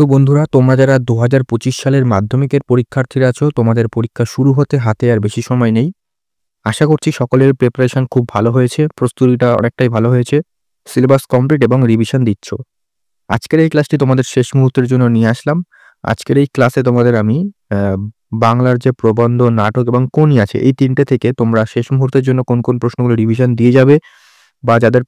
তো বন্ধুরা, তোমরা যারা ২০২৫ সালের মাধ্যমিকের পরীক্ষার্থীরা আছো, তোমাদের পরীক্ষা শুরু হতে হাতে আর বেশি সময় নেই। আশা করছি সকলের প্রিপারেশন খুব ভালো হয়েছে, প্রস্তুতিটা অনেকটাই ভালো হয়েছে। সিলেবাস কমপ্লিট এবং রিভিশন দিচ্ছ। আজকের এই ক্লাসটি তোমাদের শেষ মুহূর্তের জন্য নিয়ে আসলাম। আজকের এই ক্লাসে তোমাদের আমি আ বাংলার যে প্রবন্ধ, নাটক এবং কোনি আছে, এই ৩ টে থেকে তোমরা শেষ মুহূর্তের জন্য কোন, কোন প্রশ্নগুলো রিভিশন দিয়ে যাবে বা যাদের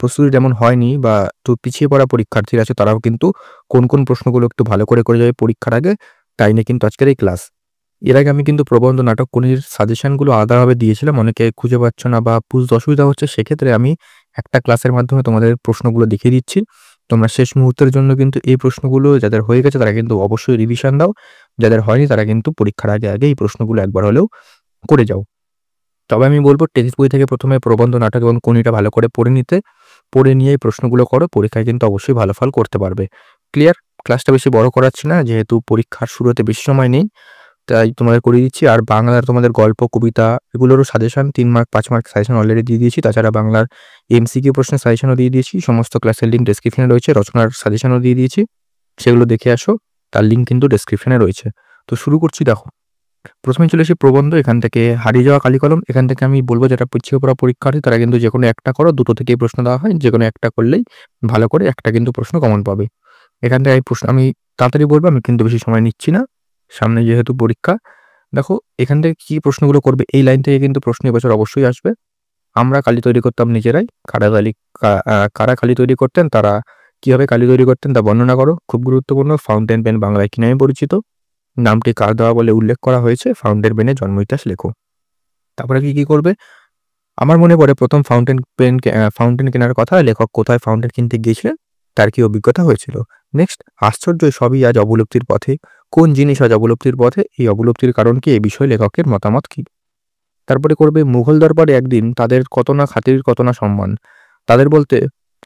প্রস্তুতি যেমন হয়নি বা একটু পিছিয়ে পড়া পরীক্ষার্থীরা আছে, তারাও কিন্তু কোন, কোন প্রশ্নগুলো একটু ভালো করে যাবে পরীক্ষার আগে, তাই নিয়ে কিন্তু আজকের এই ক্লাস। এর আগে আমি কিন্তু প্রবন্ধ, নাটক, কোনির সাজেশনগুলো আলাদাভাবে দিয়েছিলাম। অনেকে খুঁজে পাচ্ছ না বা বুঝতে অসুবিধা হচ্ছে, সেক্ষেত্রে আমি একটা ক্লাসের মাধ্যমে তোমাদের প্রশ্নগুলো দেখিয়ে দিচ্ছি। তোমরা শেষ মুহূর্তের জন্য কিন্তু এই প্রশ্নগুলো যাদের হয়ে গেছে তারা কিন্তু অবশ্যই রিভিশন দাও। যাদের হয়নি তারা কিন্তু পরীক্ষার আগে এই প্রশ্নগুলো একবার হলেও করে যাও। তবে আমি বলব টেক্সট বই থেকে প্রথমে প্রবন্ধ, নাটক এবং কোনিটা ভালো করে পড়ে নিতে। পড়ে নিয়ে এই প্রশ্নগুলো করো। পরীক্ষায় কিন্তু অবশ্যই ভালো ফল করতে পারবে। ক্লিয়ার? ক্লাসটা বেশি বড় করাচ্ছি না, যেহেতু পরীক্ষার শুরু হতে বেশি সময় নেই। তাই তোমাদের করিয়ে দিচ্ছি। আর বাংলার তোমাদের গল্প, কবিতা এগুলোরও suggestion ৩ mark, ৫ mark suggestion already দিয়ে দিয়েছি। তাছাড়া বাংলার এমসিকিউ প্রশ্নের সাজেশনও দিয়ে দিয়েছি। সমস্ত ক্লাসের লিঙ্ক ডেসক্রিপশনে রয়েছে। রচনার সাজেশনও দিয়ে দিয়েছি। সেগুলো দেখে আসো। তার লিঙ্ক কিন্তু ডেসক্রিপশনে রয়েছে। তো শুরু করছি, দেখো। প্রথমেই চলে আসি প্রবন্ধ। এখান থেকে হারিয়ে যাওয়া কালিকলম। এখান থেকে আমি বলব যারা পিছিয়ে পড়া পরীক্ষার্থী তারা কিন্তু যেকোনো একটা করো। দুটো থেকেই প্রশ্ন দেওয়া হয়। যেকোনো একটা করলেই ভালো করে একটা কিন্তু প্রশ্ন কমন পাবে। এখান থেকে আমি তাড়াতাড়ি বলব, আমি কিন্তু বেশি সময় নিচ্ছি না। সামনে যেহেতু পরীক্ষা। দেখো এখান থেকে কি প্রশ্নগুলো করবে, এই লাইন থেকে কিন্তু প্রশ্ন এবছর অবশ্যই আসবে। আমরা কালি তৈরি করতাম নিজেরাই। কারা কালি তৈরি করতেন, তারা কিভাবে কালি তৈরি করতেন তা বর্ণনা করো। খুব গুরুত্বপূর্ণ। ফাউন্টেন পেন বাংলায় কি নামে পরিচিত? নামটি কার দেওয়া বলে উল্লেখ করা হয়েছে? ফাউন্টেন পেনের জন্ম ইতিহাস লেখো। তারপরে কি করবে? আমার মনে পড়ে প্রথম ফাউন্টেন কেনার কথা। লেখক কোথায় ফাউন্টেন কিনতে গিয়েছিলেন? তার কি অভিজ্ঞতা হয়েছিল? নেক্সট, আশ্চর্য সবই আজ অবলুপ্তির পথে। কোন জিনিস আজ অবলুপ্তির পথে? এই অবলুপ্তির কারণ কি? এ বিষয়ে লেখকের মতামত কি? তারপরে করবে মুঘল দরবারে একদিন তাদের কত না খাতির, কত না সম্মান। তাদের বলতে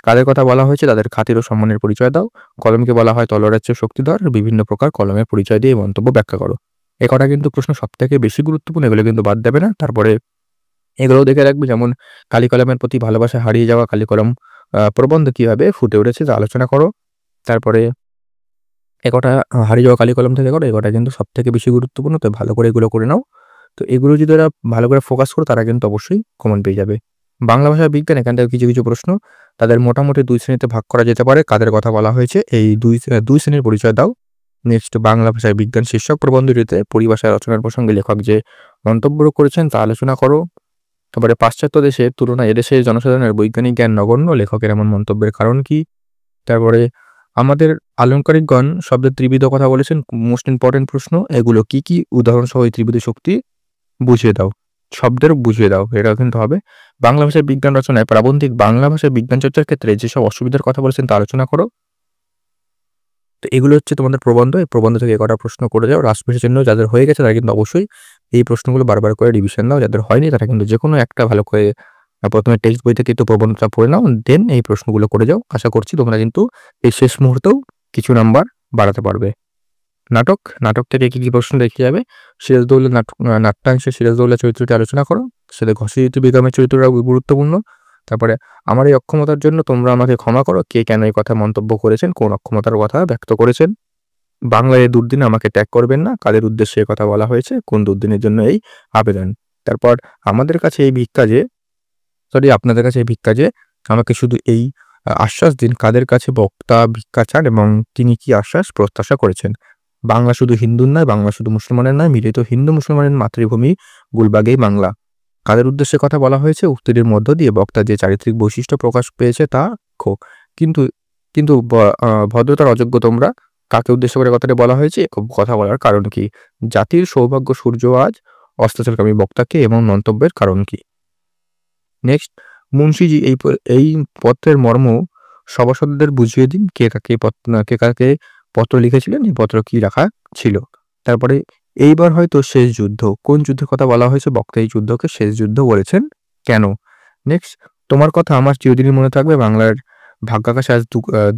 কাদের কথা বলা হয়েছে? তাদের খাতির ও সম্মানের পরিচয় দাও। কলমকে বলা হয় তলোয়ারের চেয়ে শক্তিধর। বিভিন্ন প্রকার কলমের পরিচয় দিয়ে মন্তব্য ব্যাখ্যা করো। এ কটা কিন্তু প্রশ্ন সবথেকে বেশি গুরুত্বপূর্ণ, এগুলো কিন্তু বাদ দেবে না। তারপরে এগুলোও দেখে রাখবে, যেমন কালি কলমের প্রতি ভালোবাসা হারিয়ে যাওয়া কালি কলম প্রবন্ধ কিভাবে ফুটে উঠেছে তা আলোচনা করো। তারপরে এ কটা হারিয়ে যাওয়া কালি কলম থেকে করো। এ কটা কিন্তু সবথেকে বেশি গুরুত্বপূর্ণ, তো ভালো করে এগুলো করে নাও। তো এগুলো যদি ওরা ভালো করে ফোকাস করো তারা কিন্তু অবশ্যই কমন পেয়ে যাবে। বাংলা ভাষা বিজ্ঞান, এখান থেকে কিছু, কিছু প্রশ্ন। তাদের মোটামুটি ২ শ্রেণীতে ভাগ করা যেতে পারে। কাদের কথা বলা হয়েছে? এই ২ শ্রেণীর পরিচয় দাও। নেক্সট, বাংলা ভাষায় বিজ্ঞান শীর্ষক প্রবন্ধটিতে পরিভাষা রচনার প্রসঙ্গে লেখক যে মন্তব্য করেছেন তা আলোচনা করো। তারপরে পাশ্চাত্য দেশের তুলনায় এদেশের জনসাধারণের বৈজ্ঞানিক জ্ঞান নগণ্য, লেখকের এমন মন্তব্যের কারণ কি? তারপরে আমাদের আলংকারিকগণ শব্দের ত্রিবিধ কথা বলেছেন। মোস্ট ইম্পর্টেন্ট প্রশ্ন। এগুলো কি, কি? উদাহরণসহ এই ত্রিবিধ শক্তি বুঝিয়ে দাও। শব্দের বুঝিয়ে দাও, এটাও কিন্তু হবে। বাংলা ভাষায় বিজ্ঞান রচনায় প্রাবন্ধিক বাংলা ভাষায় বিজ্ঞান চর্চার ক্ষেত্রে যেসব অসুবিধার কথা বলেছেন তা আলোচনা করো। তো এগুলো হচ্ছে তোমাদের প্রবন্ধ। এই প্রবন্ধ থেকে কটা প্রশ্ন করে যাও। রাষ্ট্রবিশেষের জন্য যাদের হয়ে গেছে তারা কিন্তু অবশ্যই এই প্রশ্নগুলো বারবার করে রিভিশন দাও। যাদের হয়নি তারা কিন্তু যেকোনো একটা ভালো করে প্রথমে টেক্সট বই থেকে একটু প্রবন্ধটা পড়ে নাও, দেন এই প্রশ্নগুলো করে যাও। আশা করছি তোমরা কিন্তু এই শেষ মুহূর্তেও কিছু নাম্বার বাড়াতে পারবে। নাটক থেকে কি, কি প্রশ্ন দেখে যাবে? সিরাজদৌল্লা নাট্যাংশে সিরাজদৌল্লা চরিত্রটি আলোচনা করো। সেটা ঘসিত বেগমের চরিত্রটা গুরুত্বপূর্ণ। তারপরে আমার এই অক্ষমতার জন্য তোমরা আমাকে ক্ষমা করো। কে কেন এই কথা মন্তব্য করেছেন? কোন অক্ষমতার কথা ব্যক্ত করেছেন? বাংলায় এই দুর্দিনে আমাকে ত্যাগ করবেন না। কাদের উদ্দেশ্যে এ কথা বলা হয়েছে? কোন দুর্দিনের জন্য এই আবেদন? তারপর আমাদের কাছে এই ভিক্ষা যে আপনাদের কাছে এই ভিক্ষা যে আমাকে শুধু এই আশ্বাস দিন, কাদের কাছে বক্তা ভিক্ষা চান এবং তিনি কি আশ্বাস প্রত্যাশা করেছেন? বাংলা শুধু হিন্দুর নয়, বাংলা শুধু মুসলমানের নয়, মিলিত হিন্দু মুসলমানের মাতৃভূমি গুলবাগেই বাংলা। কাদের উদ্দেশ্যে কথা বলা হয়েছে? উক্তিটির মধ্য দিয়ে বক্তা যে চারিত্রিক বৈশিষ্ট্য প্রকাশ পেয়েছে তা খো। কিন্তু কিন্তু ভদ্রতার অযোগ্য তোমরা। কাকে উদ্দেশ্য করে কথাটি বলা হয়েছে? কথা বলার কারণ কি? জাতির সৌভাগ্য সূর্য আজ অস্তাচলকামী বক্তাকে এবং মন্তব্যের কারণ কি? নেক্সট, মুন্সিজি এই পত্রের মর্ম সভাসদদের বুঝিয়ে দিন। কে কাকে পত্র লিখেছিলেন? এই পত্র কি রাখা ছিল? তারপরে এইবার হয়তো শেষ যুদ্ধ। কোন যুদ্ধের কথা বলা হয়েছে? বক্তা এই যুদ্ধকে শেষ যুদ্ধ বলেছেন কেন? নেক্সট, তোমার কথা আমার চিরদিনই মনে থাকবে। বাংলার ভাগ্যাকাশে আজ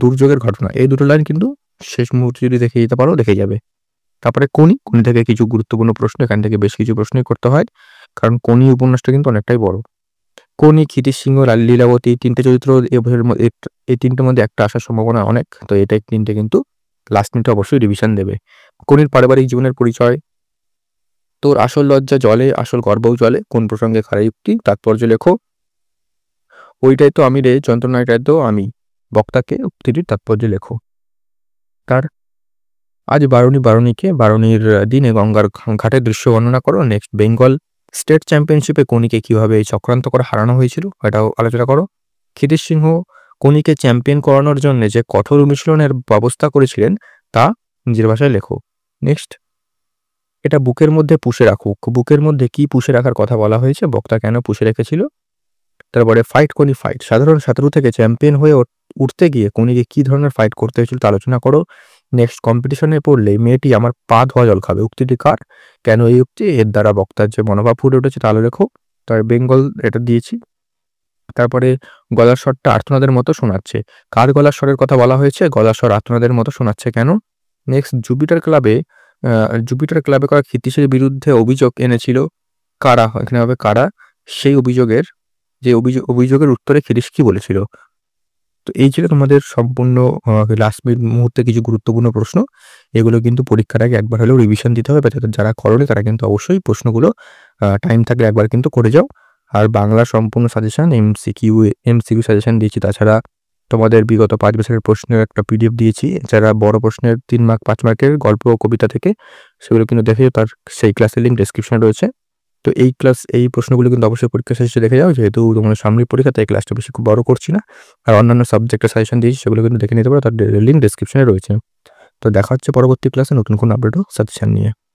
দুর্যোগের ঘটনা। এই দুটো লাইন কিন্তু শেষ মুহূর্তে যদি দেখে যেতে পারো দেখে যাবে। তারপরে কোনি থেকে কিছু গুরুত্বপূর্ণ প্রশ্ন। এখান থেকে বেশ কিছু প্রশ্নই করতে হয়, কারণ কোনি উপন্যাসটা কিন্তু অনেকটাই বড়। কোনি, ক্ষিতিশ সিংহ, লীলাবতী, ৩ টে চরিত্র এই বছরের এই ৩ টের মধ্যে একটা আসার সম্ভাবনা অনেক। তো এটা ৩ টে কিন্তু লাস্ট মিনিটে অবশ্যই রিভিশন দেবে। কোনির পারিবারিক জীবনের পরিচয়, তোর আসল লজ্জা জলে আসল গর্বও জলে, কোন প্রসঙ্গে খারাপ যুক্তি, তাৎপর্য লেখো। ওইটাই তো আমি রে, যন্ত্রণাটাই তো আমি, বক্তাকে উক্তিটির তাৎপর্য লেখো। তার আজ বারুণীকে বারুণীর দিনে গঙ্গার ঘাটের দৃশ্য বর্ণনা করো। নেক্সট, বেঙ্গল স্টেট চ্যাম্পিয়নশিপে কোনিকে কিভাবে চক্রান্ত করে হারানো হয়েছিল এটাও আলোচনা করো। ক্ষিতিশ সিংহ কোনিকে চ্যাম্পিয়ন করানোর জন্য যে কঠোর অনুশীলনের ব্যবস্থা করেছিলেন তা নিজের ভাষায় লেখো। নেক্সট, এটা বুকের মধ্যে পুষে রাখুক, বুকের মধ্যে কি পুষে রাখার কথা বলা হয়েছে, বক্তা কেন পুষে রেখেছিল। তারপরে ফাইট কোনি ফাইট, সাধারণ সাঁতারু থেকে চ্যাম্পিয়ন হয়ে উঠতে গিয়ে কোনিকে কি ধরনের ফাইট করতে হয়েছিল তা আলোচনা করো। নেক্সট, কম্পিটিশনে পড়লে মেয়েটি আমার পা ধোয়া জল খাবে, উক্তিটি কার, কেন এই উক্তি, এর দ্বারা বক্তার যে মনোভাব ফুটে উঠেছে তা লেখো। তার বেঙ্গল এটা দিয়েছি। তারপরে গলার স্বরটা আর্তনাদের মতো শোনাচ্ছে, কার গলার স্বরের কথা বলা হয়েছে, গলার স্বর আর্তনাদের মতো শোনাচ্ছে কেন। নেক্সট, জুপিটার ক্লাবে করা ক্ষিতীশের বিরুদ্ধে অভিযোগ এনেছিল কারা, এখানে হবে কারা, সেই অভিযোগের উত্তরে ক্ষিতীশ কি বলেছিল। তো এই ছিল তোমাদের সম্পূর্ণ লাস্ট মুহূর্তে কিছু গুরুত্বপূর্ণ প্রশ্ন। এগুলো কিন্তু পরীক্ষার আগে একবার হলেও রিভিশন দিতে হবে, যারা করোনি তারা কিন্তু অবশ্যই প্রশ্নগুলো টাইম থাকলে একবার কিন্তু করে যাও। আর বাংলা সম্পূর্ণ সাজেশন এমসিকিউ সাজেশন দিয়েছি, তাছাড়া তোমাদের বিগত 5 বছরের প্রশ্নের একটা পিডিএফ দিয়েছি, যারা বড় প্রশ্নের 3 মার্ক 5 মার্কের গল্প ও কবিতা থেকে, সেগুলো কিন্তু দেখে তার সেই ক্লাসের লিঙ্ক ডেসক্রিপশনে রয়েছে। তো এই প্রশ্নগুলো কিন্তু অবশ্যই পরীক্ষা শেষে দেখে যাও, যেহেতু তোমাদের সামনের পরীক্ষা তাই ক্লাসটা বেশি খুব বড় করছি না। আর অন্যান্য সাবজেক্টের সাজেশন দিয়েছি, সেগুলো কিন্তু দেখে নিতে পারো, তার লিঙ্ক ডেসক্রিপশনে রয়েছে। তো দেখা হচ্ছে পরবর্তী ক্লাসে নতুন কোনো আপডেট ও সাজেশন নিয়ে।